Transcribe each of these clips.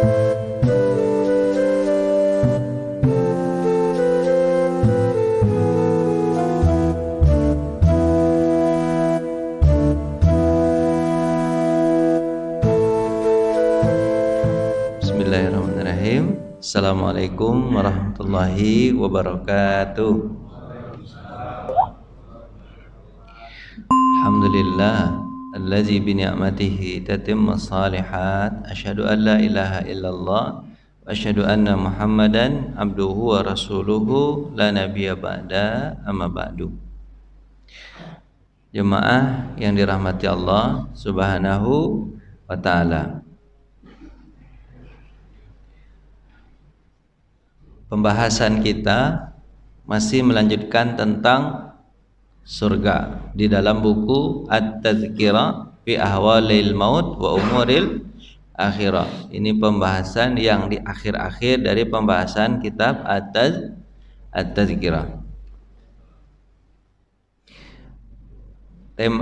Bismillahirrahmanirrahim. Assalamualaikum warahmatullahi wabarakatuh. Alhamdulillah allazi bi ni'matihi tatimmu shalihat. Asyhadu an la ilaha illallah wa asyhadu anna Muhammadan abduhu wa rasuluhu la nabiyya ba'da, amma ba'du. Jemaah yang dirahmati Allah Subhanahu wa taala. Pembahasan kita masih melanjutkan tentang surga di dalam buku At-Tadhkirah fi Ahwalil Maut wa Umuril Akhirah. Ini pembahasan yang di akhir-akhir dari pembahasan kitab At-Tadhkirah.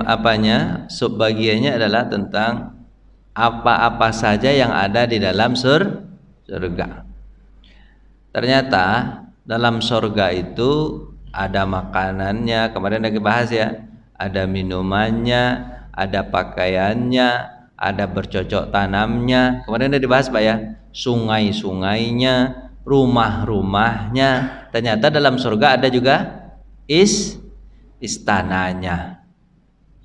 Apanya? Subbagiannya adalah tentang apa-apa saja yang ada di dalam surga. Ternyata dalam surga itu ada makanannya, kemarin udah dibahas ya, ada minumannya, ada pakaiannya, ada bercocok tanamnya, kemarin udah dibahas Pak ya, sungai-sungainya, rumah-rumahnya. Ternyata dalam surga ada juga istananya.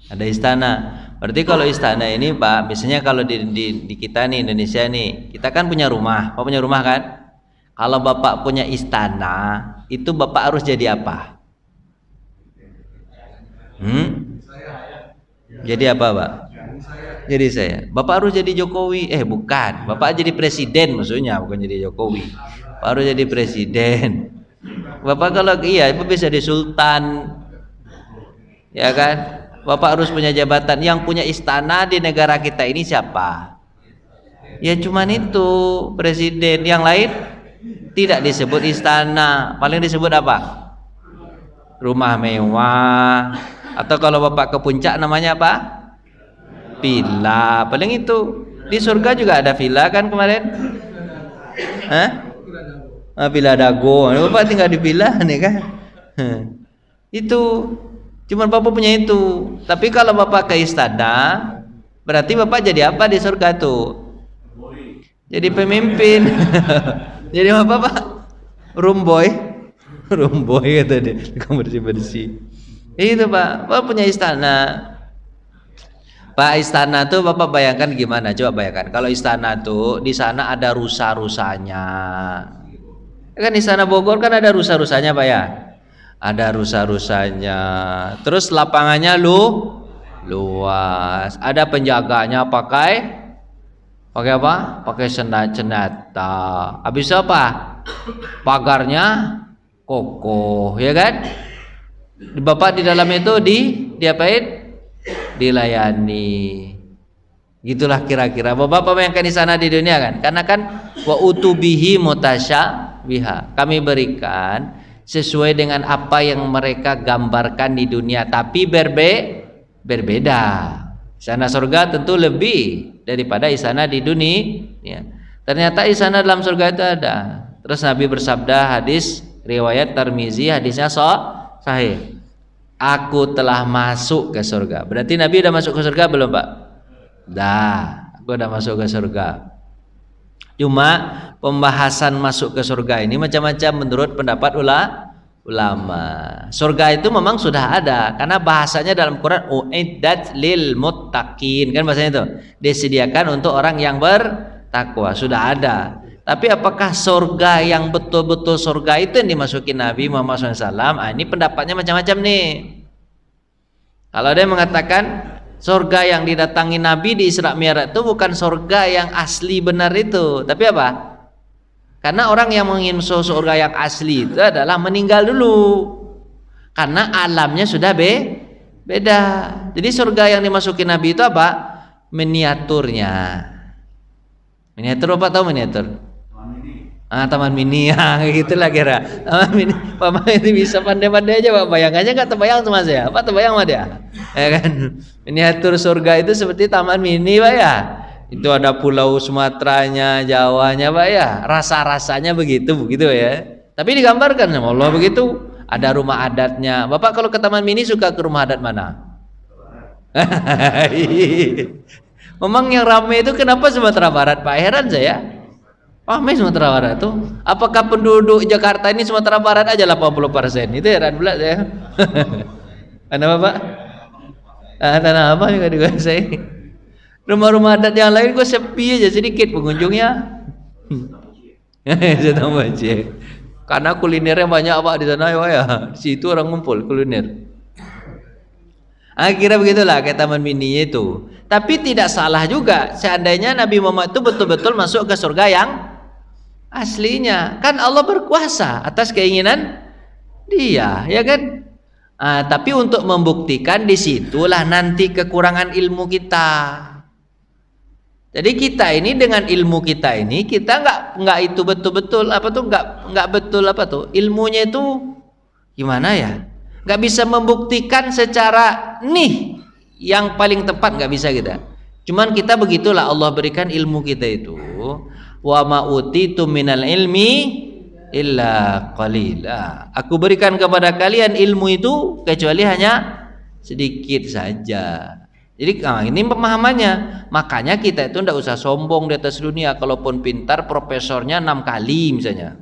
Ada istana. Berarti kalau istana ini Pak, biasanya kalau di kita nih Indonesia nih, kita kan punya rumah. Pak punya rumah kan? Kalau Bapak punya istana, itu Bapak harus jadi apa? Jadi apa Pak? Jadi saya. Bapak harus jadi Jokowi. Bukan. Bapak jadi presiden maksudnya, bukan jadi Jokowi. Bapak harus jadi presiden. Bapak kalau Bapak bisa jadi sultan. Ya kan? Bapak harus punya jabatan. Yang punya istana di negara kita ini siapa? Ya cuman itu, presiden. Yang lain tidak disebut istana, paling disebut apa? Rumah mewah. Atau kalau Bapak ke puncak namanya apa? Villa. Paling itu. Di surga juga ada villa kan kemarin? Villa Dago. Bapak tinggal di villa nih kan? Itu. Cuma Bapak punya itu. Tapi kalau Bapak ke istana, berarti Bapak jadi apa di surga tuh? Jadi pemimpin. Jadi apa Pak? Room boy kata dia, bersih-bersih. Itu Pak, Bapak punya istana. Pak, istana tuh Bapak bayangkan gimana? Coba bayangkan, kalau istana tuh di sana ada rusa-rusanya. Kan istana Bogor kan ada rusa-rusanya Pak ya? Ada rusa-rusanya. Terus lapangannya luas. Ada penjaganya pakai apa? Pakai senjata. Habis apa? Pagarnya kokoh, ya kan? Bapak di dalam itu diapain? Dilayani. Gitulah kira-kira. Bapak bayangkan di sana di dunia kan? Karena kan wa utubihi mutasyabiha. Kami berikan sesuai dengan apa yang mereka gambarkan di dunia, tapi berbeda. Istana surga tentu lebih daripada istana di dunia. Ya. Ternyata istana dalam surga itu ada. Terus Nabi bersabda, hadis riwayat Tirmizi, hadisnya sahih. Aku telah masuk ke surga. Berarti Nabi udah masuk ke surga belum Pak? Aku udah masuk ke surga. Cuma pembahasan masuk ke surga ini macam-macam menurut pendapat ulama. Surga itu memang sudah ada karena bahasanya dalam Quran uiddat lil muttaqin, kan bahasanya itu disediakan untuk orang yang bertakwa, sudah ada. Tapi apakah surga yang betul-betul surga itu yang dimasuki Nabi Muhammad SAW? Ini pendapatnya macam-macam nih. Kalau dia mengatakan surga yang didatangi Nabi di Isra Mi'raj itu bukan surga yang asli benar itu, tapi apa? Karena orang yang ingin masuk surga yang asli itu adalah meninggal dulu. Karena alamnya sudah beda. Jadi surga yang dimasuki Nabi itu apa? Miniaturnya. Miniatur apa tahu miniatur? Taman mini ya, gitulah kira. Taman mini. Bapak itu bisa pandai-pandai aja Pak. Bayangannya nggak terbayang sama saya. Apa terbayang sama dia? Ya kan? Miniatur surga itu seperti taman mini Pak ya. Itu ada pulau Sumateranya, Jawanya, Pak ya. Rasa-rasanya begitu ya. Tapi digambarkan sama Allah begitu. Ada rumah adatnya. Bapak kalau ke Taman Mini suka ke rumah adat mana? Memang yang ramai itu kenapa Sumatera Barat, Pak? Heran saya. Ramai Sumatera Barat itu. Apakah penduduk Jakarta ini Sumatera Barat aja 80%? Itu heran pula saya. Kenapa, Pak? Tanah apa juga dikuasai. Rumah-rumah adat yang lain kok sepi aja, sedikit pengunjungnya. Saya tambah cek. Karena kulinernya banyak Pak di sana ya. Di situ orang ngumpul kuliner. Akhirnya begitulah kayak Taman Mini itu. Tapi tidak salah juga seandainya Nabi Muhammad itu betul-betul masuk ke surga yang aslinya. Kan Allah berkuasa atas keinginan dia, ya kan? Tapi untuk membuktikan disitulah nanti kekurangan ilmu kita. Jadi kita ini dengan ilmu kita ini kita nggak itu betul-betul nggak betul ilmunya itu gimana ya? Nggak bisa membuktikan secara nih yang paling tepat, nggak bisa kita. Cuman kita begitulah Allah berikan ilmu kita itu. Wa ma utitu minal ilmi illa qalila. Aku berikan kepada kalian ilmu itu kecuali hanya sedikit saja. Jadi ini pemahamannya. Makanya kita itu tidak usah sombong di atas dunia. Kalaupun pintar, profesornya 6 kali misalnya.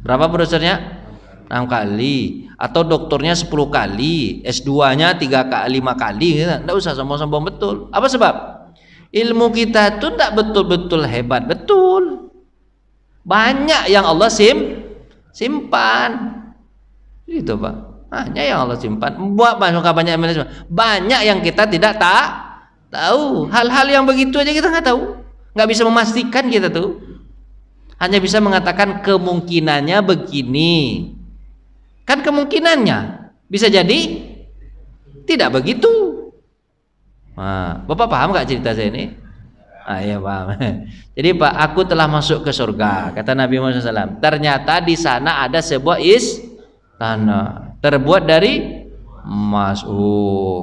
Berapa profesornya? 6 kali. Atau doktornya 10 kali. S2-nya 5 kali. Tidak usah sombong-sombong betul. Apa sebab? Ilmu kita itu tidak betul-betul hebat. Betul. Banyak yang Allah simpan. Itu Pak. Hanya yang Allah simpan. Buat banyak yang kita tidak tahu. Hal-hal yang begitu aja kita nggak tahu. Nggak bisa memastikan kita tuh. Hanya bisa mengatakan kemungkinannya begini. Kan kemungkinannya bisa jadi tidak begitu. Bapak paham nggak cerita saya ini? Iya paham. Jadi Pak, aku telah masuk ke surga, kata Nabi Muhammad SAW. Ternyata di sana ada sebuah istana terbuat dari emas.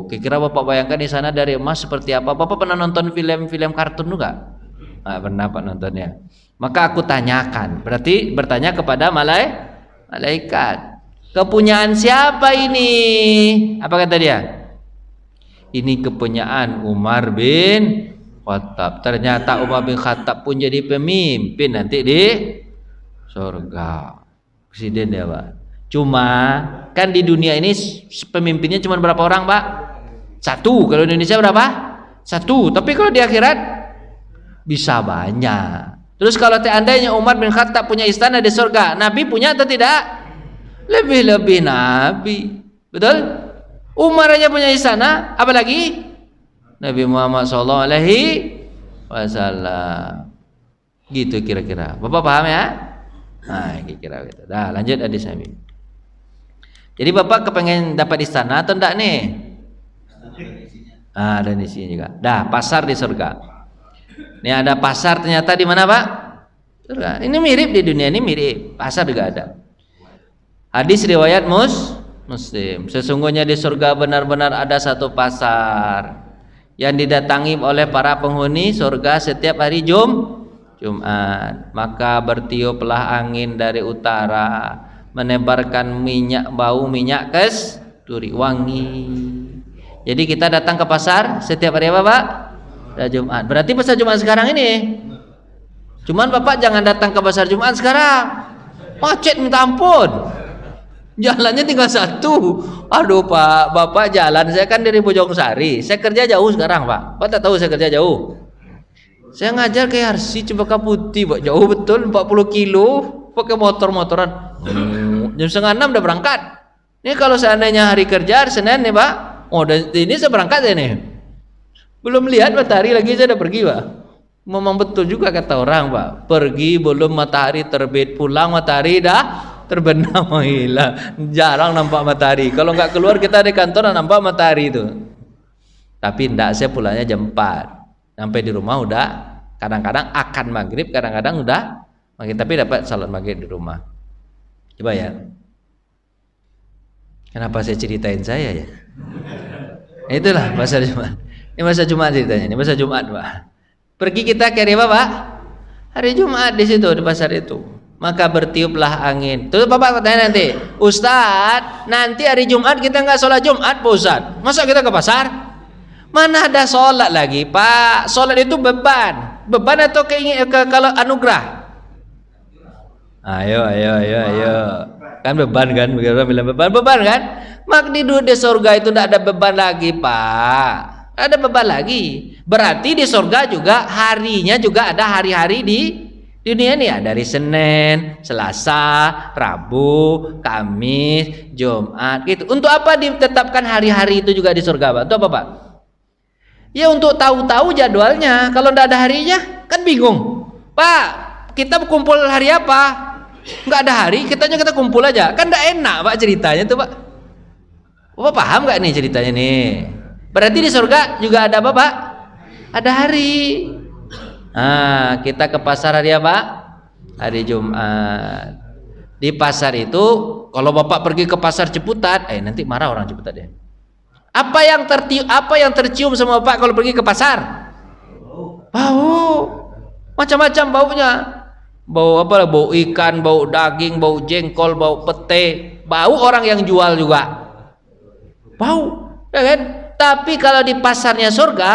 Kira-kira Bapak bayangkan di sana dari emas seperti apa? Bapak pernah nonton film-film kartun juga? Pernah Pak nontonnya. Maka aku tanyakan, berarti bertanya kepada malaikat. Kepunyaan siapa ini? Apa kata dia? Ini kepunyaan Umar bin Khattab. Ternyata Umar bin Khattab pun jadi pemimpin nanti di surga. Presiden ya Pak. Cuma kan di dunia ini pemimpinnya cuma berapa orang Pak? 1. Kalau di Indonesia berapa? 1. Tapi kalau di akhirat bisa banyak. Terus kalau seandainya Umar bin Khattab punya istana di surga, Nabi punya atau tidak? Lebih-lebih Nabi. Betul? Umar aja punya istana, apalagi Nabi Muhammad SAW. Gitu kira-kira. Bapak paham ya? Kira-kira gitu. Dah, lanjut hadis Nabi. Jadi Bapak kepengen dapat istana atau enggak nih? Ada di sini juga. Dah, pasar di surga. Ini ada pasar ternyata di mana Pak? Surga. Ini mirip di dunia ini mirip. Pasar juga ada. Hadis riwayat Muslim. Sesungguhnya di surga benar-benar ada satu pasar yang didatangi oleh para penghuni surga setiap hari Jumat. Maka bertiuplah angin dari utara, menebarkan bau minyak kasturi wangi. Jadi kita datang ke pasar setiap hari apa Pak? Hari Jumat. Berarti pasar Jumat sekarang ini. Cuman Bapak jangan datang ke pasar Jumat sekarang. Macet minta ampun. Jalannya tinggal 1. Aduh Pak, Bapak jalan. Saya kan dari Bojong Sari. Saya kerja jauh sekarang Pak. Pak tak tahu saya kerja jauh. Saya ngajar ke RC Cempaka Putih Pak. Jauh betul 40 kilo. Pakai motor-motoran. Jam 5:30 udah berangkat. Ini kalau seandainya hari kerja hari Senin nih Pak. Ini saya berangkat ya nih. Belum lihat matahari lagi saya udah pergi Pak. Memang betul juga kata orang Pak. Pergi belum matahari terbit, pulang matahari dah terbenam hilang. Jarang nampak matahari. Kalau nggak keluar kita di kantor nampak matahari itu. Tapi enggak, saya pulangnya jam 4. Sampai di rumah udah kadang-kadang akan maghrib, kadang-kadang udah maghrib, tapi dapat salat maghrib di rumah. Coba ya. Kenapa saya ceritain saya ya? Itulah masa Jumat. Ini masa Jumat ceritanya. Ini masa Jumat Pak. Pergi kita ke hari apa, Pak? Hari Jumat di situ, di pasar itu. Maka bertiuplah angin. Terus Bapak tanya nanti, Ustadz, nanti hari Jumat kita nggak sholat Jumat, Pak Ustadz. Masa kita ke pasar? Mana ada sholat lagi, Pak? Sholat itu beban. Beban atau kalau anugerah? Ayo. Kan beban kan? Begitu bilang beban kan? Mak di surga itu tidak ada beban lagi, Pak. Ada beban lagi. Berarti di surga juga harinya juga ada hari-hari di dunia ini ya, dari Senin, Selasa, Rabu, Kamis, Jumat gitu. Untuk apa ditetapkan hari-hari itu juga di surga, Pak? Untuk apa, Pak? Ya untuk tahu-tahu jadwalnya. Kalau tidak ada harinya kan bingung. Pak, kita kumpul hari apa? Nggak ada hari, kita kumpul aja. Kan tidak enak, Pak, ceritanya tuh, Pak. Bapak paham nggak nih ceritanya nih? Berarti di surga juga ada apa, Pak? Ada hari. Nah, kita ke pasar hari apa? Hari Jumat. Di pasar itu, kalau Bapak pergi ke pasar Ciputat, nanti marah orang Ciputat ya. Apa yang tercium sama Bapak kalau pergi ke pasar? Bau. Macam-macam baunya. Bau apa? Bau ikan, bau daging, bau jengkol, bau pete. Bau orang yang jual juga. Bau, ya kan? Tapi kalau di pasarnya surga,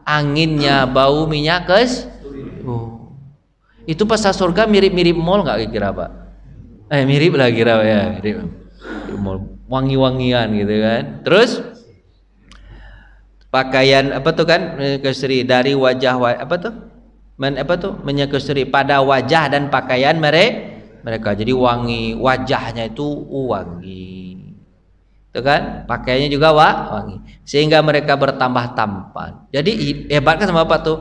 anginnya bau minyak itu pasar surga mirip-mirip mall nggak kira, Pak? Mirip lah kira ya, mirip mall, wangi-wangian gitu kan. Terus pakaian apa tuh kan keseri dari wajah apa tuh? Menyekeseri pada wajah dan pakaian mereka. Jadi wangi, wajahnya itu wangi. Itu kan pakaiannya juga wangi sehingga mereka bertambah tampan. Jadi hebat kan sama Bapak tuh,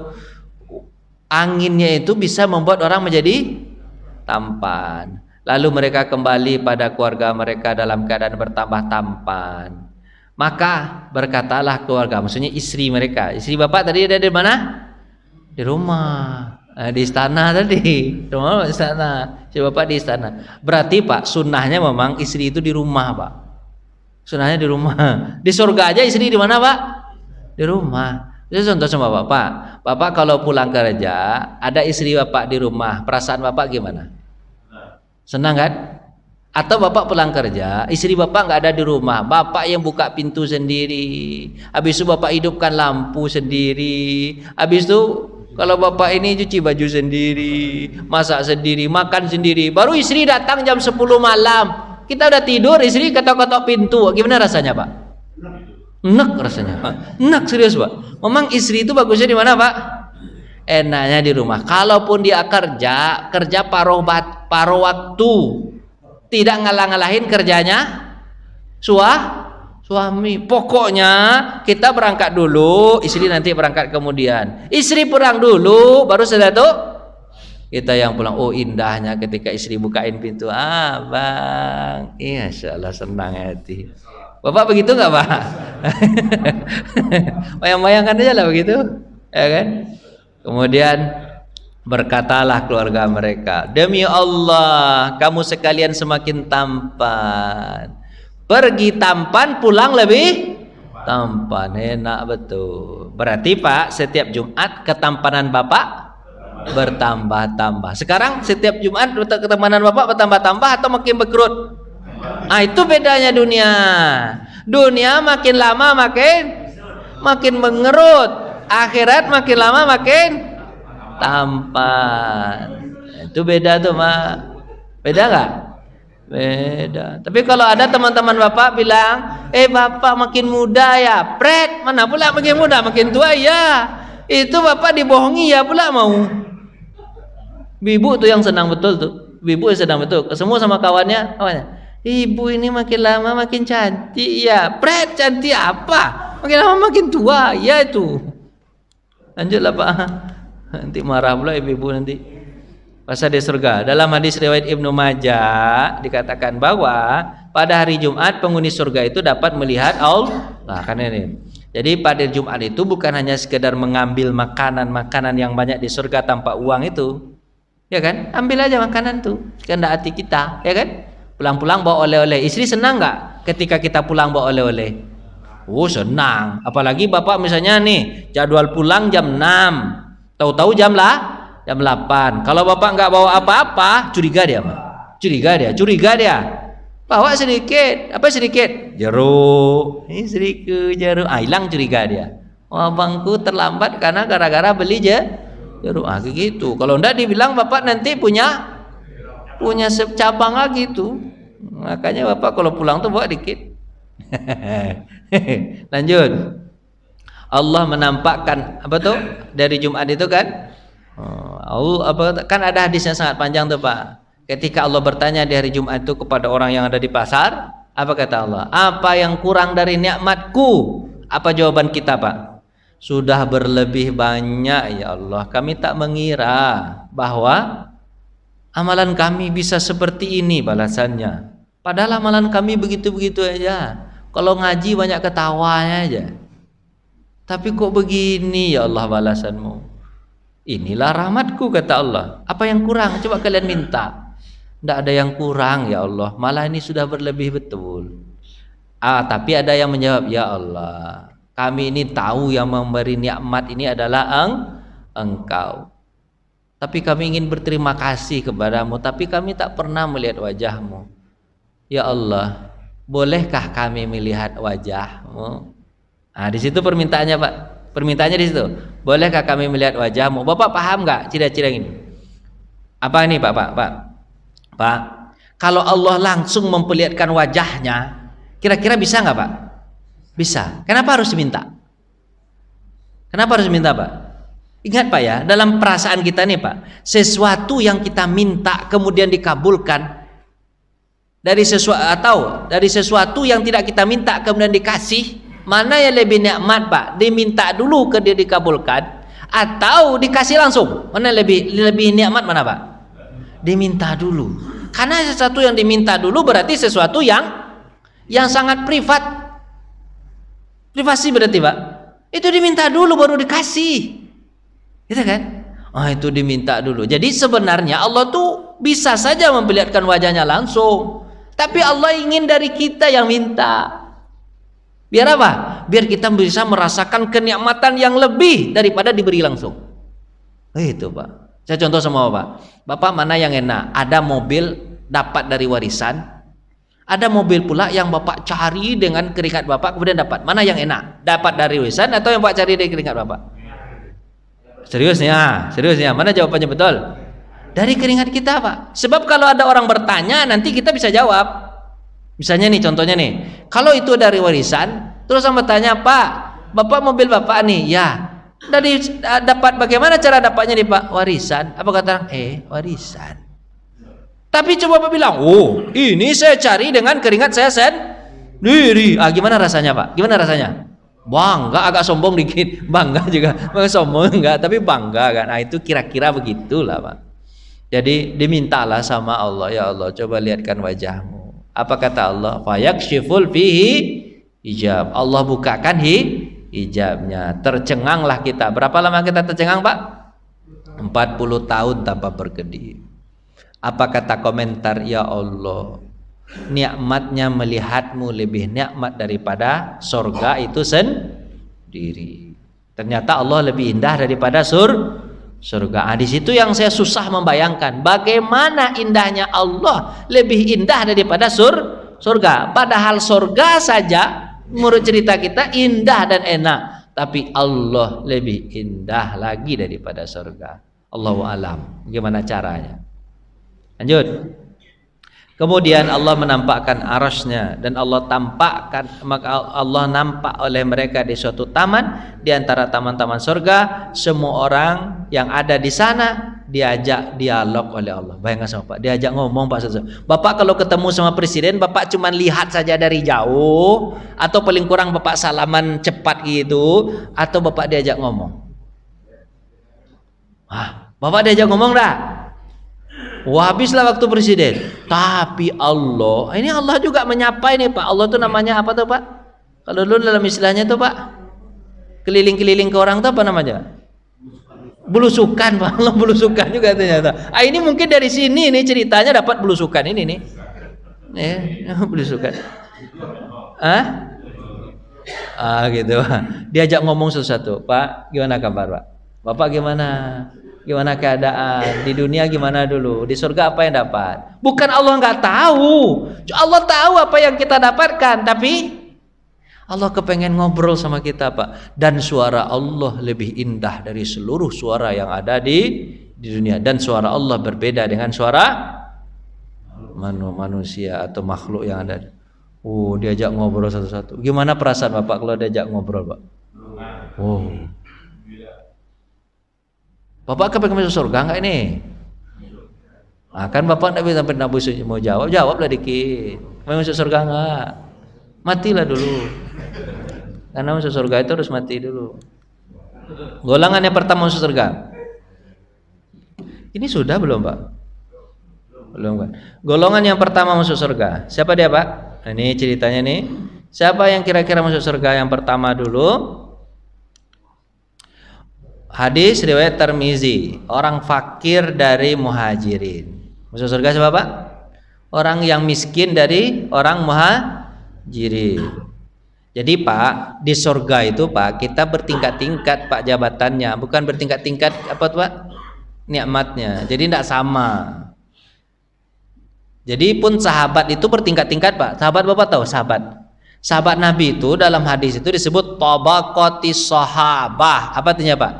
anginnya itu bisa membuat orang menjadi tampan, lalu mereka kembali pada keluarga mereka dalam keadaan bertambah tampan. Maka berkatalah keluarga, maksudnya istri mereka. Istri Bapak tadi ada di mana? Di rumah, di istana tadi. Rumah di istana, istri Bapak di istana. Berarti Pak, sunnahnya memang istri itu di rumah, Pak. Sunnahnya di rumah. Di surga aja istri di mana, Pak? Di rumah. Itu contoh sama Bapak. Bapak kalau pulang kerja, ada istri Bapak di rumah, perasaan Bapak gimana? Senang kan? Atau Bapak pulang kerja, istri Bapak nggak ada di rumah, Bapak yang buka pintu sendiri, habis itu Bapak hidupkan lampu sendiri, habis itu kalau Bapak ini cuci baju sendiri, masak sendiri, makan sendiri, baru istri datang jam 10 malam. Kita udah tidur, istri ketok-ketok pintu. Gimana rasanya, Pak? Enak rasanya. Enak serius, Pak. Memang istri itu bagusnya di mana, Pak? Enaknya di rumah. Kalaupun dia kerja paruh waktu. Tidak ngalah-ngalahin kerjanya suami. Pokoknya kita berangkat dulu, istri nanti berangkat kemudian. Istri pulang dulu, baru sudah tuh kita yang pulang. Oh, indahnya ketika istri bukain pintu. Bang, insya Allah senang hati. Bapak begitu nggak, Pak? Bayang-bayangkan aja lah begitu, ya kan? Kemudian berkatalah keluarga mereka, demi Allah, kamu sekalian semakin tampan. Pergi tampan, pulang lebih tampan. Enak betul. Berarti Pak, setiap Jumat ketampanan Bapak bertambah-tambah. Sekarang setiap Jumat ketampanan Bapak bertambah-tambah atau makin berkerut? Itu bedanya dunia. Dunia makin lama makin mengerut. Akhirat makin lama makin tampan. Itu beda tuh, Mak. Beda nggak? Beda. Tapi kalau ada teman-teman Bapak bilang, Bapak makin muda ya, pret, mana pula makin muda, makin tua ya. Itu Bapak dibohongi ya pula mau. Ibu tuh yang senang betul tuh. Ibu yang senang betul. Semua sama kawannya. Ibu ini makin lama makin cantik ya. Pret, cantik apa? Makin lama makin tua ya itu. Lanjutlah, Pak. Nanti marah pula ibu-ibu nanti. Pasal di surga. Dalam hadis riwayat Ibnu Majah dikatakan bahwa pada hari Jumat penghuni surga itu dapat melihat Allah. Nah, kan ini. Jadi pada Jumat itu bukan hanya sekedar mengambil makanan-makanan yang banyak di surga tanpa uang itu. Ya kan? Ambil aja makanan tuh. Kehendak hati kita, ya kan? Pulang-pulang bawa oleh-oleh. Istri senang nggak ketika kita pulang bawa oleh-oleh? Oh, senang. Apalagi Bapak misalnya nih, jadwal pulang jam 6. Tahu-tahu jam 8. Kalau bapak nggak bawa apa-apa, curiga dia, Pak. Curiga dia. Bawa sedikit, apa sedikit? Jeruk. Ini sedikit jeruk. Hilang curiga dia. Oh, abangku terlambat karena gara-gara beli jeruk. Kayak gitu. Kalau enggak dibilang bapak nanti punya cabang lagi tuh. Makanya bapak kalau pulang tuh bawa dikit. Lanjut. Allah menampakkan apa tuh dari Jumat itu kan? Kan ada hadis yang sangat panjang tuh, Pak. Ketika Allah bertanya di hari Jumat itu kepada orang yang ada di pasar, apa kata Allah? Apa yang kurang dari nikmatku? Apa jawaban kita, Pak? Sudah berlebih banyak ya Allah. Kami tak mengira bahwa amalan kami bisa seperti ini balasannya. Padahal amalan kami begitu-begitu aja. Kalau ngaji banyak ketawanya aja. Tapi kok begini ya Allah balasanmu? Inilah rahmatku kata Allah. Apa yang kurang? Coba kalian minta. Tidak ada yang kurang ya Allah. Malah ini sudah berlebih betul. Tapi ada yang menjawab, ya Allah, kami ini tahu yang memberi nikmat ini adalah Engkau. Tapi kami ingin berterima kasih kepadamu, tapi kami tak pernah melihat wajahmu. Ya Allah, bolehkah kami melihat wajahmu? Di situ permintaannya, Pak. Permintaannya di situ. Bolehkah kami melihat wajahmu? Bapak paham nggak ciri-ciri ini? Apa ini, Pak? Kalau Allah langsung memperlihatkan wajahnya, kira-kira bisa nggak, Pak? Bisa. Kenapa harus diminta? Kenapa harus diminta, Pak? Ingat, Pak, ya, dalam perasaan kita nih, Pak, sesuatu yang kita minta kemudian dikabulkan dari sesuatu yang tidak kita minta kemudian dikasih, mana yang lebih nikmat, Pak? Diminta dulu ke dia dikabulkan atau dikasih langsung? Mana lebih nikmat mana, Pak? Diminta dulu. Karena sesuatu yang diminta dulu berarti sesuatu yang sangat privat. Privasi berarti, Pak. Itu diminta dulu baru dikasih. Gitu kan? Itu diminta dulu. Jadi sebenarnya Allah tuh bisa saja memperlihatkan wajahnya langsung. Tapi Allah ingin dari kita yang minta. Biar apa? Biar kita bisa merasakan kenikmatan yang lebih daripada diberi langsung. Itu, Pak. Saya contoh sama Bapak, mana yang enak? Ada mobil dapat dari warisan, ada mobil pula yang Bapak cari dengan keringat Bapak kemudian dapat. Mana yang enak? Dapat dari warisan atau yang Bapak cari dari keringat Bapak? Seriusnya, mana jawabannya betul? Dari keringat kita, Pak. Sebab kalau ada orang bertanya nanti kita bisa jawab. Misalnya nih, contohnya nih, kalau itu dari warisan, terus orang bertanya, Pak, Bapak mobil Bapak nih, ya. Dari dapat bagaimana cara dapatnya nih, Pak? Warisan. Apa kata orang? Warisan. Tapi coba Bapak bilang, ini saya cari dengan keringat saya sendiri. Gimana rasanya, Pak? Gimana rasanya? Bangga, agak sombong dikit. Bangga juga. Sombong enggak, tapi bangga kan. Itu kira-kira begitulah, Pak. Jadi dimintalah sama Allah, ya Allah, coba lihatkan wajahmu. Apa kata Allah? Fayakshiful fihi hijab. Allah bukakan hijabnya. Tercenganglah kita. Berapa lama kita tercengang, Pak? 40 tahun tanpa berkedip. Apa kata komentar? Ya Allah, nikmatnya melihatmu lebih nikmat daripada surga itu sendiri. Ternyata Allah lebih indah daripada surga. Di situ yang saya susah membayangkan, bagaimana indahnya Allah lebih indah daripada surga. Padahal surga saja menurut cerita kita indah dan enak, tapi Allah lebih indah lagi daripada surga. Allahu alam. Gimana caranya? Lanjut. Kemudian Allah menampakkan arasnya dan Allah tampakkan, maka Allah nampak oleh mereka di suatu taman di antara taman-taman surga. Semua orang yang ada di sana diajak dialog oleh Allah. Bayangkan sama Pak, diajak ngomong Pak. Bapak kalau ketemu sama presiden, Bapak cuma lihat saja dari jauh, atau paling kurang Bapak salaman cepat gitu, atau Bapak diajak ngomong? Bapak diajak ngomong dah. Habislah waktu presiden. Tapi Allah, ini Allah juga menyapa ini, Pak. Allah tuh namanya apa tuh, Pak? Kalau dulu dalam istilahnya tuh, Pak, keliling-keliling ke orang tuh apa namanya? Belusukan, Pak. Allah belusukan juga ternyata. Ini mungkin dari sini nih ceritanya dapat belusukan ini nih. Belusukan. Gitu. Diajak ngomong sesuatu, Pak. Gimana kabar, Pak? Bapak gimana? Gimana keadaan? Di dunia gimana dulu? Di surga apa yang dapat? Bukan Allah nggak tahu. Allah tahu apa yang kita dapatkan, tapi Allah kepengen ngobrol sama kita, Pak. Dan suara Allah lebih indah dari seluruh suara yang ada di dunia. Dan suara Allah berbeda dengan suara manusia atau makhluk yang ada. Diajak ngobrol satu-satu. Gimana perasaan Bapak kalau diajak ngobrol, Pak? Bapak kepengen masuk surga nggak ini? Nah, kan Bapak nggak bisa sampai mau jawablah dikit. Mau masuk surga nggak? Matilah dulu. Karena masuk surga itu harus mati dulu. Golongan yang pertama masuk surga. Ini sudah belum, Pak? Belum kan? Golongan yang pertama masuk surga. Siapa dia, Pak? Nah, ini ceritanya nih. Siapa yang kira-kira masuk surga yang pertama dulu? Hadis riwayat Tirmizi. Orang fakir dari muhajirin. Masuk surga siapa, Pak? Orang yang miskin dari orang muhajirin. Jadi Pak, di surga itu Pak, kita bertingkat-tingkat Pak jabatannya, bukan bertingkat-tingkat apa tuh Pak? Nikmatnya. Jadi tidak sama. Jadi pun sahabat itu bertingkat-tingkat Pak. Sahabat Bapak tahu sahabat? Sahabat Nabi itu dalam hadis itu disebut tabaqatis sahabah. Apa artinya Pak?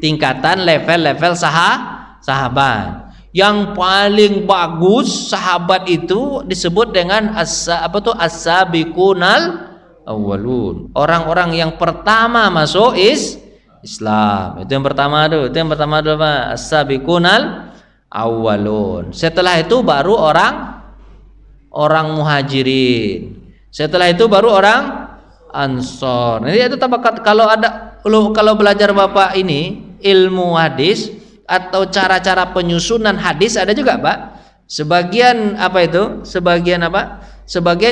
Tingkatan level-level sahabat. Yang paling bagus sahabat itu disebut dengan as-sabiqunal awalun, orang-orang yang pertama masuk Islam. Itu yang pertama tuh. Itu yang pertama tuh Pak, as-sabiqunal awalun. Setelah itu baru orang muhajirin. Setelah itu baru orang ansor. Jadi itu tabakat. Kalau belajar Bapak ini ilmu hadis atau cara-cara penyusunan hadis ada juga Pak. Sebagian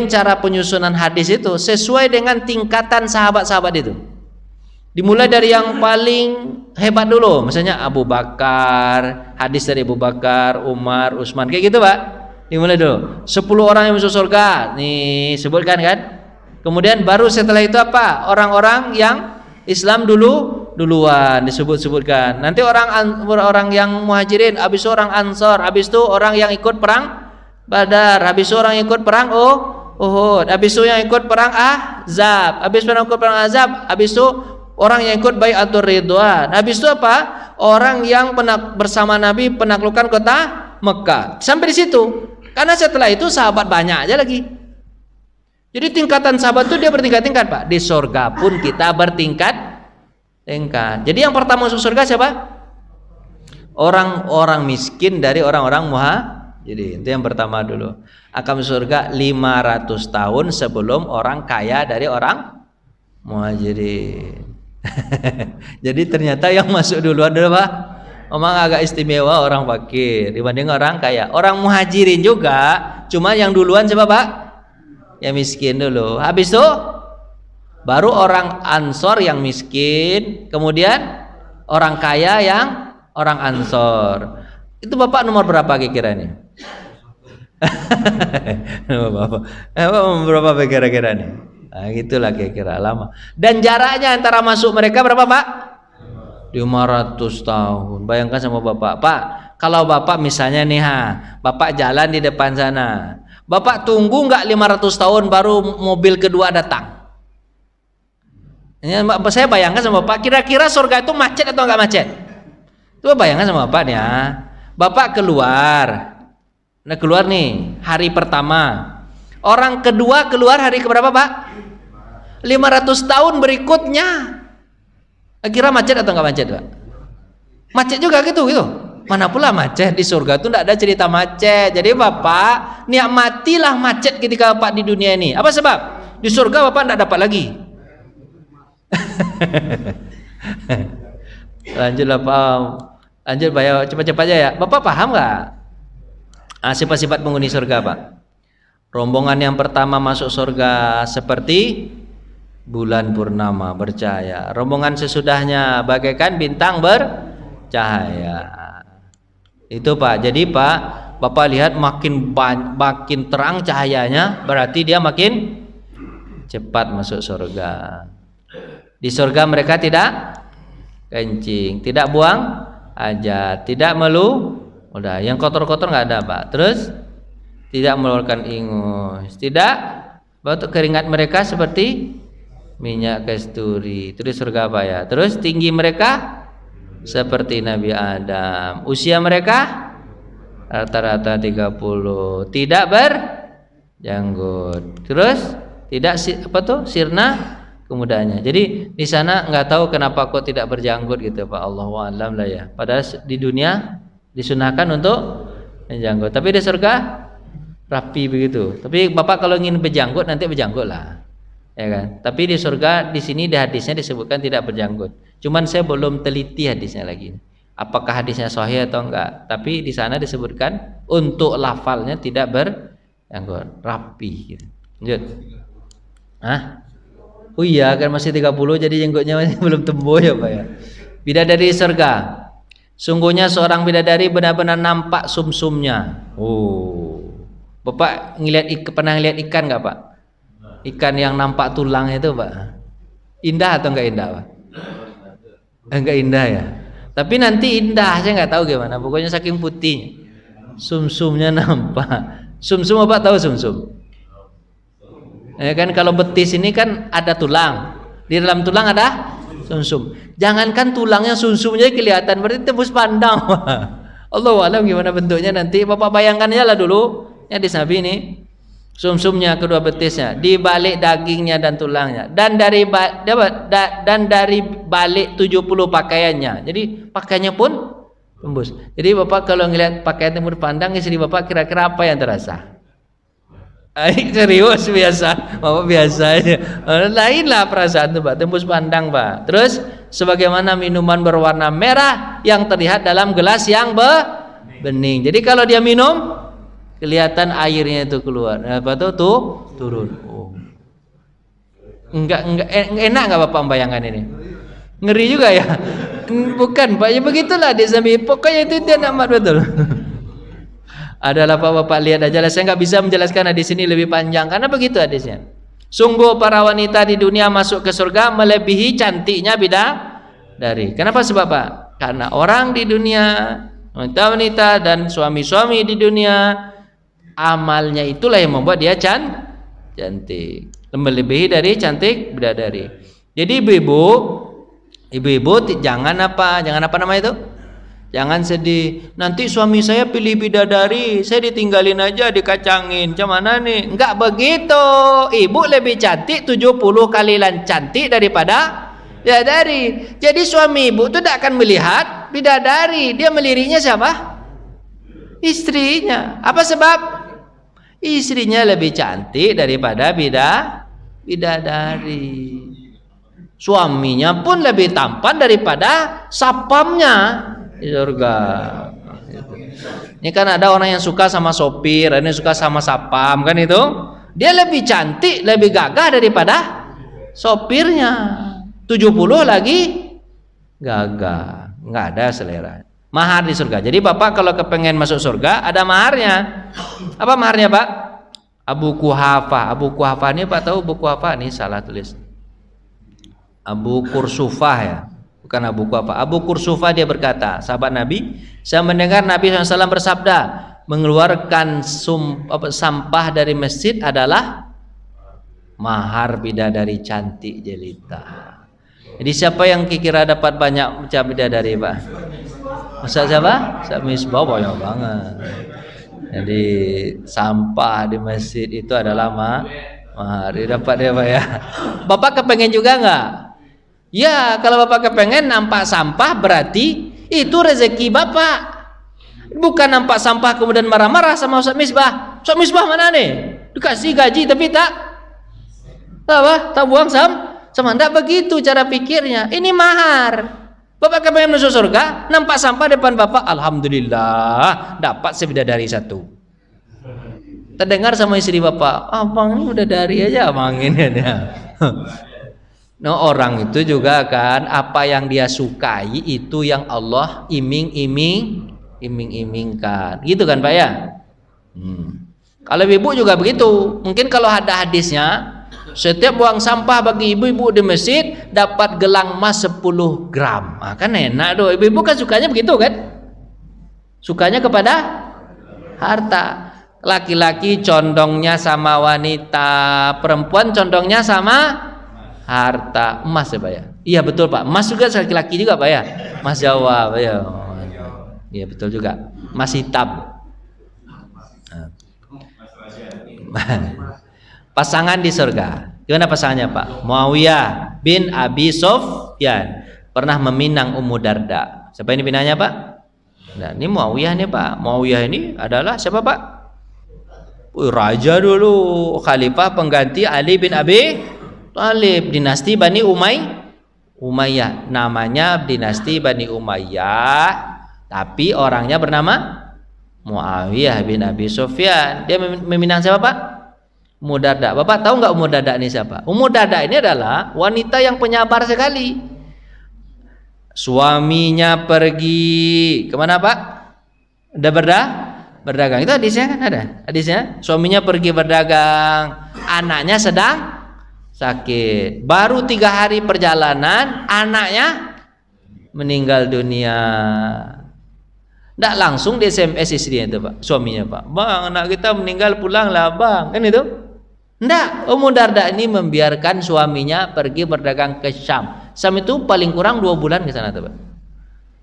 cara penyusunan hadis itu sesuai dengan tingkatan sahabat-sahabat itu. Dimulai dari yang paling hebat dulu, misalnya Abu Bakar, hadis dari Abu Bakar, Umar, Utsman, kayak gitu Pak. Dimulai dulu 10 orang yang masuk surga, nih sebutkan kan. Kemudian baru setelah itu apa? Orang-orang yang Islam duluan disebut-sebutkan. Nanti orang yang muhajirin, habis itu orang ansor, habis itu orang yang ikut perang Badar, habis itu orang ikut perang Uhud, habis itu yang ikut perang Ahzab, habis itu orang yang ikut Bai'atur Ridwan, habis itu apa? Orang yang bersama Nabi penaklukan kota Mekah. Sampai di situ. Karena setelah itu sahabat banyak aja lagi. Jadi tingkatan sahabat itu dia bertingkat-tingkat Pak. Di surga pun kita bertingkat-tingkat. Jadi yang pertama masuk surga siapa? Orang-orang miskin dari orang-orang Jadi itu yang pertama dulu. Akan surga 500 tahun sebelum orang kaya dari orang muhajirin. Jadi ternyata yang masuk duluan adalah Pak, memang agak istimewa orang fakir dibanding orang kaya. Orang muhajirin juga, cuma yang duluan siapa Pak? Yang miskin dulu. Habis itu baru orang ansor yang miskin, kemudian orang kaya yang orang ansor. Itu Bapak nomor berapa kira-kira nih? Berapa kira-kira nih? Nah, gitulah kira-kira lama. Dan jaraknya antara masuk mereka berapa Pak? 500 tahun. Bayangkan sama Bapak, Pak, kalau Bapak misalnya nih Bapak jalan di depan sana, Bapak tunggu nggak 500 tahun baru mobil kedua datang? Ini saya bayangkan sama Bapak, kira-kira surga itu macet atau nggak macet? Coba bayangkan sama Bapak nih Bapak keluar nih hari pertama, orang kedua keluar hari keberapa Pak? 500 tahun berikutnya. Kira macet atau nggak macet Pak? Macet juga gitu. Mana pula macet, di surga itu tidak ada cerita macet. Jadi Bapak nikmatilah macet ketika Bapak di dunia ini. Apa sebab? Di surga Bapak tidak dapat lagi. Lanjutlah Pak. Lanjut Pak, cepat-cepat aja ya. Bapak paham nggak? Sifat-sifat penghuni surga Pak. Rombongan yang pertama masuk surga seperti bulan purnama bercahaya. Rombongan sesudahnya bagaikan bintang bercahaya. Itu Pak. Jadi Pak, Bapak lihat makin terang cahayanya, berarti dia makin cepat masuk surga. Di surga mereka tidak kencing, tidak buang hajat, tidak udah yang kotor-kotor nggak ada Pak. Terus tidak mengeluarkan ingus, tidak batuk keringat mereka seperti minyak kasturi. Itu di surga Pak ya. Terus tinggi mereka seperti Nabi Adam. Usia mereka rata-rata 30. Tidak berjanggut. Terus tidak sirna kemudaannya. Jadi di sana nggak tahu kenapa kok tidak berjanggut gitu Pak. Allahu a'lam lah ya. Padahal di dunia disunahkan untuk berjanggut. Tapi di surga rapi begitu. Tapi Bapak kalau ingin berjanggut nanti berjanggut lah. Ya kan? Tapi di surga di sini di hadisnya disebutkan tidak berjanggut. Cuman saya belum teliti hadisnya lagi. Apakah hadisnya sahih atau enggak? Tapi di sana disebutkan untuk lafalnya tidak berjanggut, rapi gitu. Lanjut. Oh iya kan masih 30 jadi jenggotnya masih belum tumbuh ya Pak ya. Bidadari surga. Sungguhnya seorang bidadari benar-benar nampak sumsumnya. Bapak pernah ngeliat ikan nggak Pak? Ikan yang nampak tulang itu Pak. Indah atau enggak indah Pak? Enggak indah ya. Tapi nanti indah, saya nggak tahu gimana. Pokoknya saking putih, sumsumnya nampak. Sumsum Bapak tahu sumsum? Ya kan kalau betis ini kan ada tulang. Di dalam tulang ada sumsum. Jangankan tulangnya sumsumnya kelihatan berarti tembus pandang. Allahu a'lam gimana bentuknya nanti. Bapak bayangkan aja lah dulu. Ya di Nabi ini sumsumnya kedua betisnya di balik dagingnya dan tulangnya dan dari balik 70 pakaiannya. Jadi pakaiannya pun tembus. Jadi Bapak kalau ngelihat pakaian tembus pandang istri Bapak kira-kira apa yang terasa? Serius biasa, Bapak biasa aja. Lainlah perasaan tuh Pak, tembus pandang Pak. Terus sebagaimana minuman berwarna merah yang terlihat dalam gelas yang bening. Jadi kalau dia minum kelihatan airnya itu keluar. Apa tuh turun. Enggak enak enggak Bapak membayangkan ini? Ngeri juga ya. Bukan Pak, ya begitulah di Nabi. Pokoknya itu dia nikmat betul. Adalah Bapak lihat aja lah. Saya nggak bisa menjelaskan hadis ini lebih panjang karena begitu hadisnya. Sungguh para wanita di dunia masuk ke surga melebihi cantiknya bidadari. Kenapa sebab Pak? Karena orang di dunia, wanita-wanita dan suami-suami di dunia amalnya itulah yang membuat dia cantik, melebihi dari cantik bidadari. Jadi ibu-ibu jangan apa namanya itu? Jangan sedih. Nanti suami saya pilih bidadari, saya ditinggalin aja, dikacangin. Macam mana nih? Enggak begitu. Ibu lebih cantik 70 kali cantik daripada bidadari. Jadi suami ibu itu tidak akan melihat bidadari, dia meliriknya siapa? Istrinya. Apa sebab? Istrinya lebih cantik daripada bidadari. Suaminya pun lebih tampan daripada sapamnya di surga. Ini kan ada orang yang suka sama sopir, ada yang suka sama sapam kan itu. Dia lebih cantik, lebih gagah daripada sopirnya. 70 lagi gagah, nggak ada selera. Mahar di surga. Jadi Bapak kalau kepengen masuk surga ada maharnya. Apa maharnya Pak? Abu Quhafah. Abu Quhafah ini Pak tahu Abu Quhafah ini salah tulis. Abu Kursufah ya. Bukan Abu Quhafah. Abu Kursufah dia berkata, sahabat Nabi, saya mendengar Nabi SAW bersabda, mengeluarkan sampah dari masjid adalah mahar bidadari cantik jelita. Jadi siapa yang kira dapat banyak macam bidadari Pak? Ustaz siapa? Ustaz Misbah banyak banget. Jadi sampah di masjid itu adalah mahar. Dapat dia Pak ya. Bapak kepengen juga enggak? Ya, kalau Bapak kepengen nampak sampah berarti itu rezeki Bapak. Bukan nampak sampah kemudian marah-marah sama Ustaz Misbah. Ustaz Misbah mana nih? Dikasih gaji tapi tak buang sama enggak begitu cara pikirnya. Ini mahar. Bapak kepengen masuk surga, nampak sampah depan Bapak, alhamdulillah dapat sebidadari satu. Terdengar sama istri Bapak, abang ini udah dari aja abang ini ya. No, orang itu juga kan apa yang dia sukai itu yang Allah iming-imingkan, gitu kan Pak ya? Kalau ibu juga begitu. Mungkin kalau ada hadisnya Setiap buang sampah bagi ibu-ibu di masjid dapat gelang emas 10 gram. Nah, kan enak tuh. Ibu-ibu kan sukanya begitu kan? Sukanya kepada harta. Laki-laki condongnya sama wanita, perempuan condongnya sama harta. Emas ya Pak ya? Iya betul Pak. Emas juga laki-laki juga Pak ya? Emas Jawa Pak ya. Iya betul juga. Emas hitam. Pasangan di surga. Gimana pasangannya Pak? Muawiyah bin Abi Sufyan pernah meminang Ummu Darda. Siapa ini pinangnya Pak? Nah, ini Muawiyah nih Pak. Muawiyah ini adalah siapa Pak? Raja dulu, khalifah pengganti Ali bin Abi Thalib, dinasti Bani Umayyah. Namanya dinasti Bani Umayyah, tapi orangnya bernama Muawiyah bin Abi Sufyan. Dia meminang siapa Pak? Ummu Darda. Bapak tahu nggak Ummu Darda ini siapa? Ummu Darda ini adalah wanita yang penyabar sekali. Suaminya pergi kemana Pak? Udah berdagang. Itu hadisnya kan ada. Hadisnya suaminya pergi berdagang, anaknya sedang sakit. Baru 3 hari perjalanan, anaknya meninggal dunia. Nggak langsung di SMS istrinya itu Pak, suaminya Pak. Bang, anak kita meninggal, pulanglah Bang. Kan itu? Nggak, Ummu Darda ini membiarkan suaminya pergi berdagang ke Syam. Syam itu paling kurang 2 bulan ke sana tuh Pak.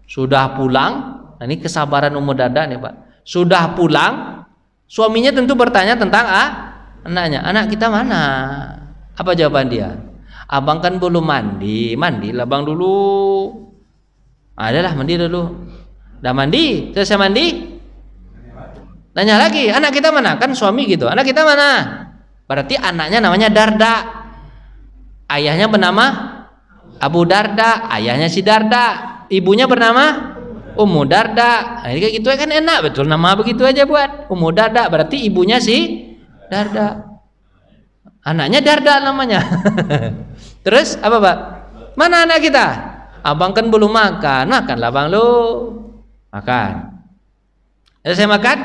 Sudah pulang, nah ini kesabaran Ummu Darda nih Pak. Sudah pulang, suaminya tentu bertanya tentang anaknya. Anak kita mana? Apa jawaban dia? Abang kan belum mandi. Mandilah Bang dulu. Adalah mandi dulu. Udah mandi? Selesai mandi? Tanya lagi, anak kita mana? Kan suami gitu. Anak kita mana? Berarti anaknya namanya Darda. Ayahnya bernama Abu Darda, ayahnya si Darda. Ibunya bernama Ummu Darda. Nah, kayak gitu kan enak betul, nama begitu aja buat Ummu Darda, berarti ibunya si Darda. Anaknya Darda namanya. Terus apa Pak? Mana anak kita? Abang kan belum makan. Makanlah Bang lu. Makan. Saya makan.